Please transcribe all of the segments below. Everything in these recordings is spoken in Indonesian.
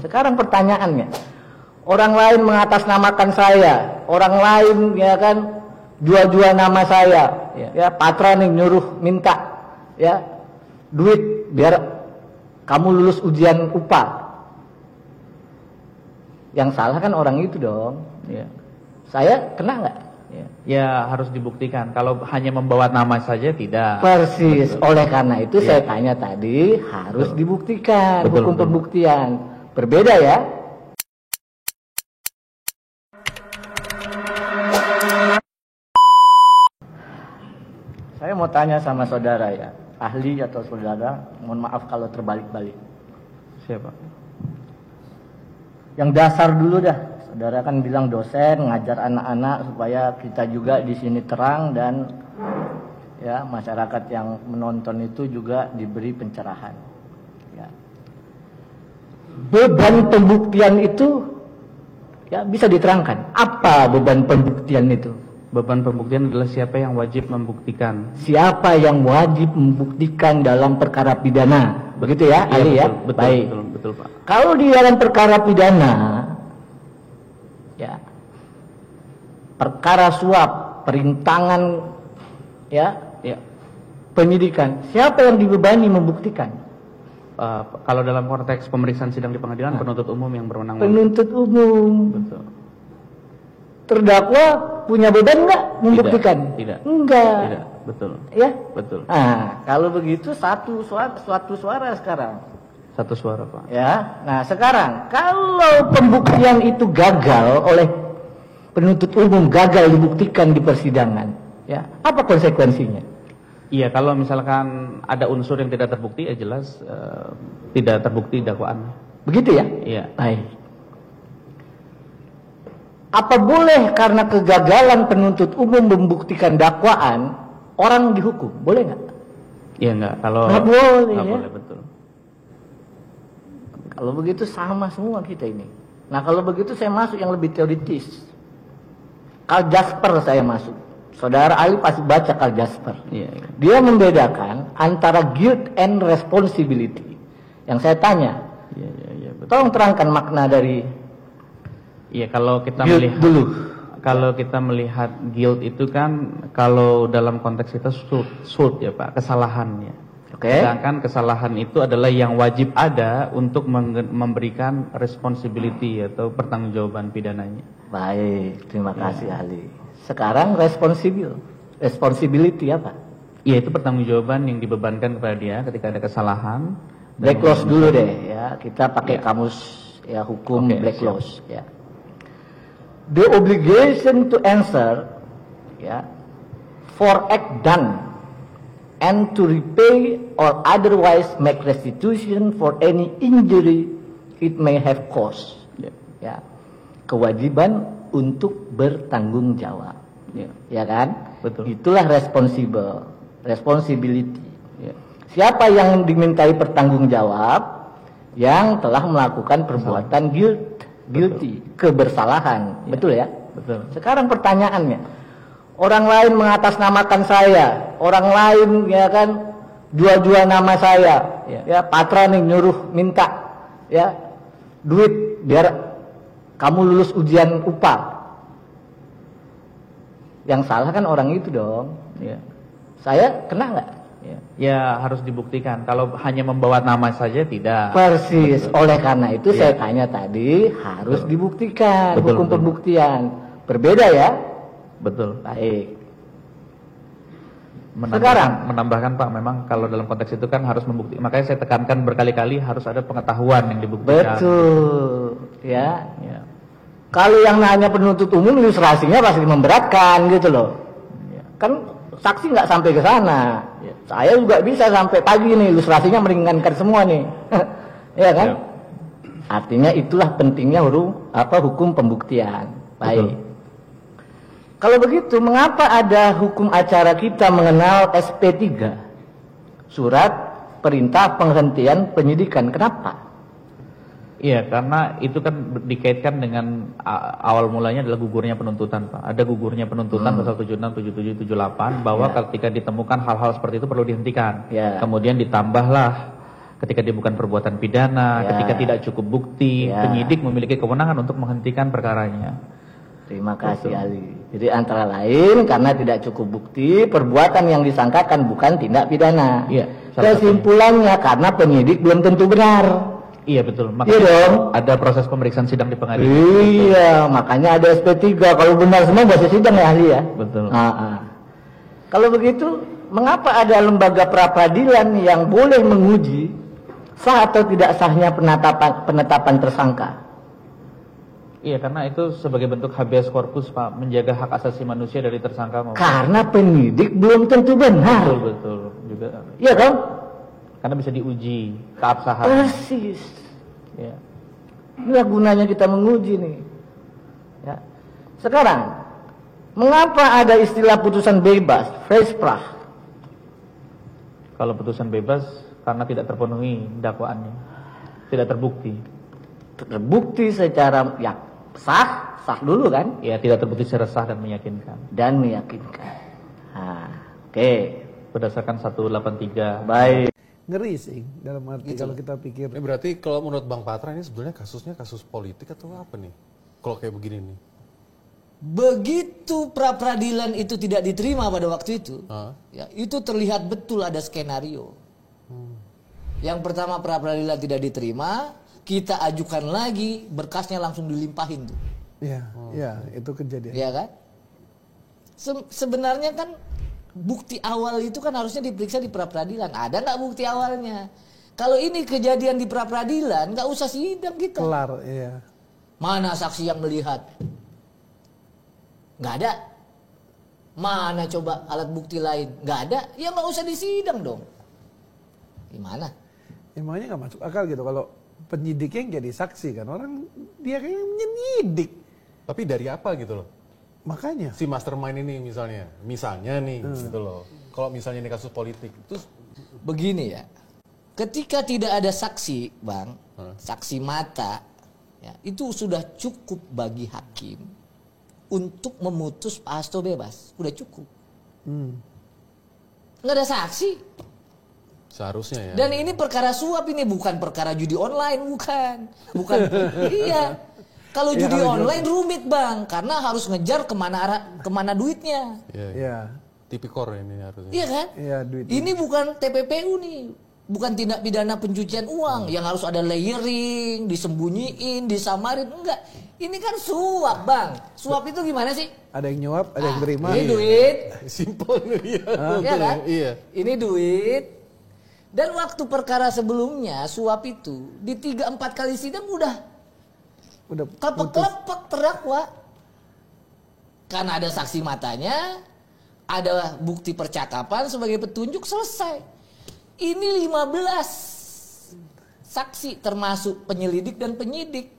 Sekarang pertanyaannya, orang lain mengatasnamakan saya, orang lain ya kan jual-jual nama saya, ya Patra nih nyuruh minta ya duit biar kamu lulus ujian UPA. Yang salah kan orang itu dong. Ya. Saya kena nggak? Ya harus dibuktikan. Kalau hanya membawa nama saja tidak. Persis. Betul. Oleh karena itu saya tanya tadi harus dibuktikan. Hukum pembuktian. Berbeda ya. Saya mau tanya sama saudara ya, ahli atau saudara, mohon maaf kalau terbalik-balik. Siapa? Yang dasar dulu dah. Saudara kan bilang dosen ngajar anak-anak supaya kita juga di sini terang dan ya masyarakat yang menonton itu juga diberi pencerahan. Ya. Beban pembuktian itu ya bisa diterangkan. Apa beban pembuktian itu? Beban pembuktian adalah siapa yang wajib membuktikan. Siapa yang wajib membuktikan dalam perkara pidana. Begitu ya, Ali ya? Betul, baik. Betul, Pak. Kalau di dalam perkara pidana, ya, perkara suap, perintangan, ya, penyidikan, siapa yang dibebani membuktikan? Kalau dalam konteks pemeriksaan sidang di pengadilan, penuntut umum yang berwenang. Penuntut umum. Betul. Terdakwa punya beban nggak membuktikan? Tidak. Enggak. Tidak. Betul. Ya. Betul. Nah, kalau begitu suatu suara sekarang. Satu suara, Pak. Ya. Nah, sekarang kalau pembuktian itu gagal oleh penuntut umum, gagal dibuktikan di persidangan, ya, apa konsekuensinya? Iya, kalau misalkan ada unsur yang tidak terbukti, ya jelas tidak terbukti dakwaannya. Begitu ya? Iya. Baik. Apa boleh karena kegagalan penuntut umum membuktikan dakwaan orang dihukum? Boleh nggak? Iya nggak. Kalau nggak boleh, nggak ya? boleh, betul. Kalau begitu sama semua kita ini. Nah kalau begitu saya masuk yang lebih teoritis. Karl Jasper saya masuk. Saudara Ali pasti baca Karl Jasper. Iya. Dia membedakan antara guilt and responsibility. Yang saya tanya, Iya, betul. tolong terangkan makna dari Iya, kalau kita guilt melihat dulu. Kalau kita melihat guilt itu kan kalau dalam konteks kita sult ya Pak, kesalahannya. Oke. Sedangkan kesalahan itu adalah yang wajib ada untuk memberikan responsibility atau pertanggungjawaban pidananya. Baik, terima kasih ahli. Sekarang responsibility apa? Iya, itu pertanggungjawaban yang dibebankan kepada dia ketika ada kesalahan. Black laws dulu deh ya, kita pakai kamus ya hukum black laws ya. The obligation to answer ya for act done and to repay or otherwise make restitution for any injury it may have caused. Ya. Kewajiban untuk bertanggung jawab. Ya kan? Betul. Itulah responsibility. Ya. Siapa yang dimintai bertanggung jawab yang telah melakukan perbuatan guilty, kebersalahan. Ya. Betul ya? Betul. Sekarang pertanyaannya, orang lain mengatasnamakan saya, orang lain ya kan jual-jual nama saya, ya Patra nih nyuruh minta ya duit biar kamu lulus ujian UPA. Yang salah kan orang itu dong. Ya. Saya kena nggak? Ya harus dibuktikan. Kalau hanya membawa nama saja tidak. Persis. Betul. Oleh karena itu saya tanya tadi harus dibuktikan. Hukum pembuktian. Berbeda ya? Betul. Baik. Sekarang menambahkan Pak, memang kalau dalam konteks itu kan harus membuktikan. Makanya saya tekankan berkali-kali harus ada pengetahuan yang dibuktikan. Betul. Ya. Kalau yang nanya penuntut umum ilustrasinya pasti memberatkan gitu loh. Kan saksi nggak sampai ke sana. Saya juga bisa sampai pagi nih, ilustrasinya meringankan semua nih. Ya kan? Artinya itulah pentingnya hukum pembuktian. Baik. Betul. Kalau begitu, mengapa ada hukum acara kita mengenal SP3? Surat Perintah Penghentian Penyidikan. Kenapa? Iya, karena itu kan dikaitkan dengan awal mulanya adalah gugurnya penuntutan, Pak. Ada gugurnya penuntutan pasal 76, 77, 78 bahwa ketika ditemukan hal-hal seperti itu perlu dihentikan. Kemudian ditambahlah ketika dia bukan perbuatan pidana, ketika tidak cukup bukti, penyidik memiliki kewenangan untuk menghentikan perkaranya. Terima kasih ahli. Jadi antara lain karena tidak cukup bukti, perbuatan yang disangkakan bukan tindak pidana. Iya. Kesimpulannya karena penyidik belum tentu benar. Iya betul. Makanya iya dong. Ada proses pemeriksaan sidang di pengadilan. Iya, makanya ada SP3. Kalau benar semua bahasa sidang ya ahli ya. Betul. Kalau begitu, mengapa ada lembaga pra-peradilan yang boleh menguji sah atau tidak sahnya penetapan tersangka? Iya, karena itu sebagai bentuk habeas corpus, Pak, menjaga hak asasi manusia dari tersangka. Karena penyidik belum tentu benar. Betul juga. Iya kan? Karena bisa diuji keabsahan. Persis. Ya. Inilah gunanya kita menguji nih. Ya. Sekarang, mengapa ada istilah putusan bebas, freisprach? Kalau putusan bebas karena tidak terpenuhi dakwaannya, tidak terbukti. Terbukti secara sah dulu kan? Ya, tidak terbukti secara sah dan meyakinkan. Oke. Berdasarkan 183. Baik. Ngeri sih dalam arti kalau kita pikir. Berarti kalau menurut Bang Patra ini sebenarnya kasusnya kasus politik atau apa nih? Kalau kayak begini nih. Begitu pra-peradilan itu tidak diterima pada waktu itu, ya, itu terlihat betul ada skenario. Yang pertama pra-peradilan tidak diterima, kita ajukan lagi, berkasnya langsung dilimpahin tuh. Iya, itu kejadian. Iya kan? Sebenarnya kan bukti awal itu kan harusnya diperiksa di pra-peradilan. Ada nggak bukti awalnya? Kalau ini kejadian di pra-peradilan, nggak usah sidang kita. Kelar, iya. Mana saksi yang melihat? Nggak ada. Mana coba alat bukti lain? Nggak ada. Ya nggak usah disidang dong. Gimana? Emangnya nggak masuk akal gitu kalau penyidiknya yang jadi saksi kan, orang dia kayaknya menyidik. Tapi dari apa gitu loh? Makanya si mastermind ini misalnya nih gitu loh. Kalau misalnya ini kasus politik, terus begini ya. Ketika tidak ada saksi, Bang, saksi mata, ya, itu sudah cukup bagi hakim untuk memutus Pak Hasto bebas. Udah cukup. Nggak ada saksi. Seharusnya ya. Dan ini perkara suap, ini bukan perkara judi online, bukan. Iya. Kalau judi online rumit, Bang, karena harus ngejar kemana duitnya. Iya. Tipikor ini harusnya. Iya kan? Iya, duit. Ini bukan TPPU nih, bukan tindak pidana pencucian uang yang harus ada layering, disembunyiin, disamarin, enggak. Ini kan suap, Bang. Suap itu gimana sih? Ada yang nyuap, ada yang terima. Ini duit. Simple ya. Iya kan? Iya. Ini duit. Dan waktu perkara sebelumnya suap itu di 3-4 kali sidang udah kelepek terdakwa. Karena ada saksi matanya, ada bukti percakapan sebagai petunjuk, selesai. Ini 15 saksi termasuk penyelidik dan penyidik.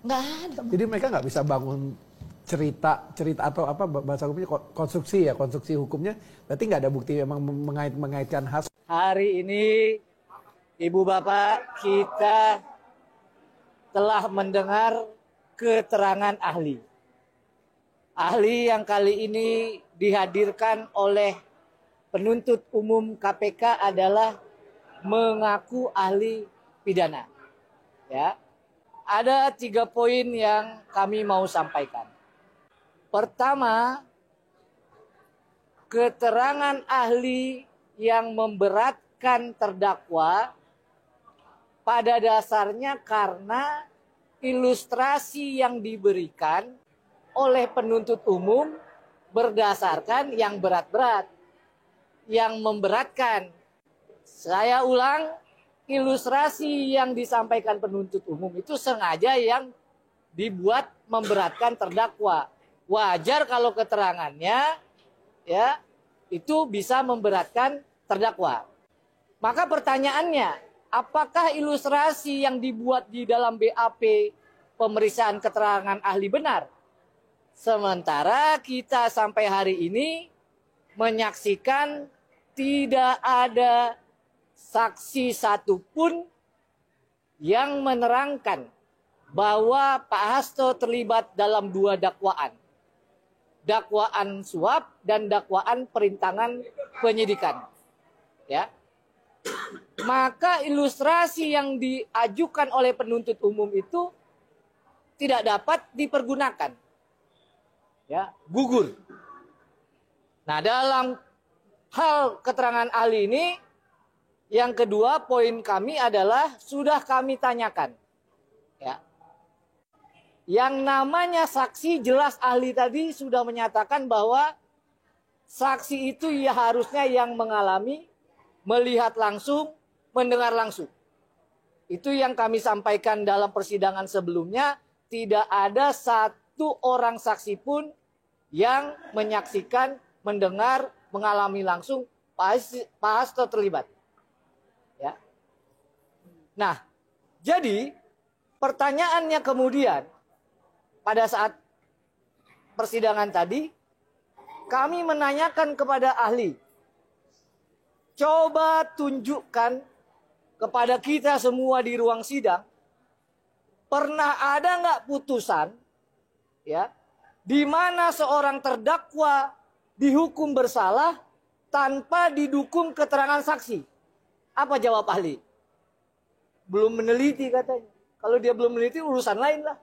Nggak ada. Jadi mereka nggak bisa bangun cerita atau apa bahasa hukumnya, konstruksi hukumnya. Berarti nggak ada bukti memang mengaitkan hasil. Hari ini Ibu Bapak kita telah mendengar keterangan ahli. Ahli yang kali ini dihadirkan oleh penuntut umum KPK adalah mengaku ahli pidana. Ya. Ada 3 poin yang kami mau sampaikan. Pertama, keterangan ahli yang memberatkan terdakwa pada dasarnya karena ilustrasi yang diberikan oleh penuntut umum berdasarkan yang berat-berat, yang memberatkan. Saya ulang, ilustrasi yang disampaikan penuntut umum itu sengaja yang dibuat memberatkan terdakwa. Wajar kalau keterangannya ya itu bisa memberatkan terdakwa. Maka pertanyaannya, apakah ilustrasi yang dibuat di dalam BAP pemeriksaan keterangan ahli benar? Sementara kita sampai hari ini menyaksikan tidak ada saksi satupun yang menerangkan bahwa Pak Hasto terlibat dalam 2 dakwaan. Dakwaan suap dan dakwaan perintangan penyidikan. Ya. maka ilustrasi yang diajukan oleh penuntut umum itu tidak dapat dipergunakan. Ya, gugur. Nah, dalam hal keterangan ahli ini, yang kedua poin kami adalah sudah kami tanyakan. Ya. Yang namanya saksi, jelas ahli tadi sudah menyatakan bahwa saksi itu ya harusnya yang mengalami, melihat langsung, mendengar langsung. Itu yang kami sampaikan dalam persidangan sebelumnya, tidak ada satu orang saksi pun yang menyaksikan, mendengar, mengalami langsung Pak Hasto terlibat. Ya. Nah, jadi pertanyaannya kemudian pada saat persidangan tadi, kami menanyakan kepada ahli, coba tunjukkan kepada kita semua di ruang sidang, pernah ada nggak putusan, ya, di mana seorang terdakwa dihukum bersalah tanpa didukung keterangan saksi? Apa jawab ahli? Belum meneliti katanya. Kalau dia belum meneliti urusan lain lah.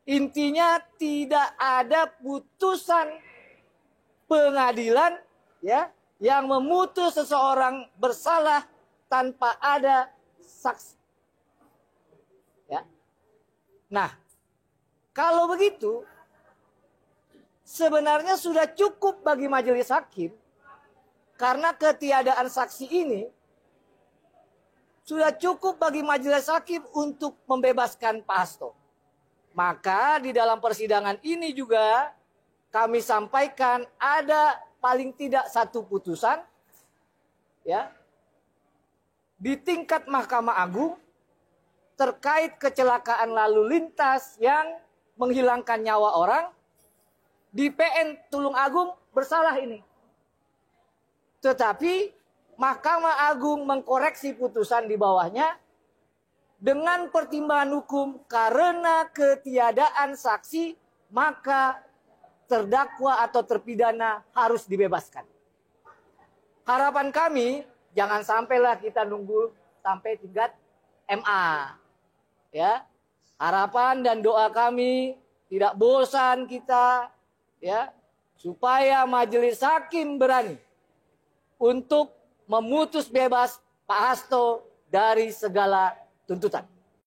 Intinya tidak ada putusan pengadilan ya yang memutus seseorang bersalah tanpa ada saksi. Ya. Nah, kalau begitu sebenarnya sudah cukup bagi majelis hakim karena ketiadaan saksi ini sudah cukup bagi majelis hakim untuk membebaskan Pak Hasto. Maka di dalam persidangan ini juga kami sampaikan ada paling tidak satu putusan ya di tingkat Mahkamah Agung terkait kecelakaan lalu lintas yang menghilangkan nyawa orang. Di PN Tulung Agung bersalah ini. Tetapi Mahkamah Agung mengkoreksi putusan di bawahnya dengan pertimbangan hukum karena ketiadaan saksi maka terdakwa atau terpidana harus dibebaskan. Harapan kami jangan sampailah kita nunggu sampai tingkat MA. Ya. Harapan dan doa kami tidak bosan kita ya supaya majelis hakim berani untuk memutus bebas Pak Hasto dari segala tuntutan.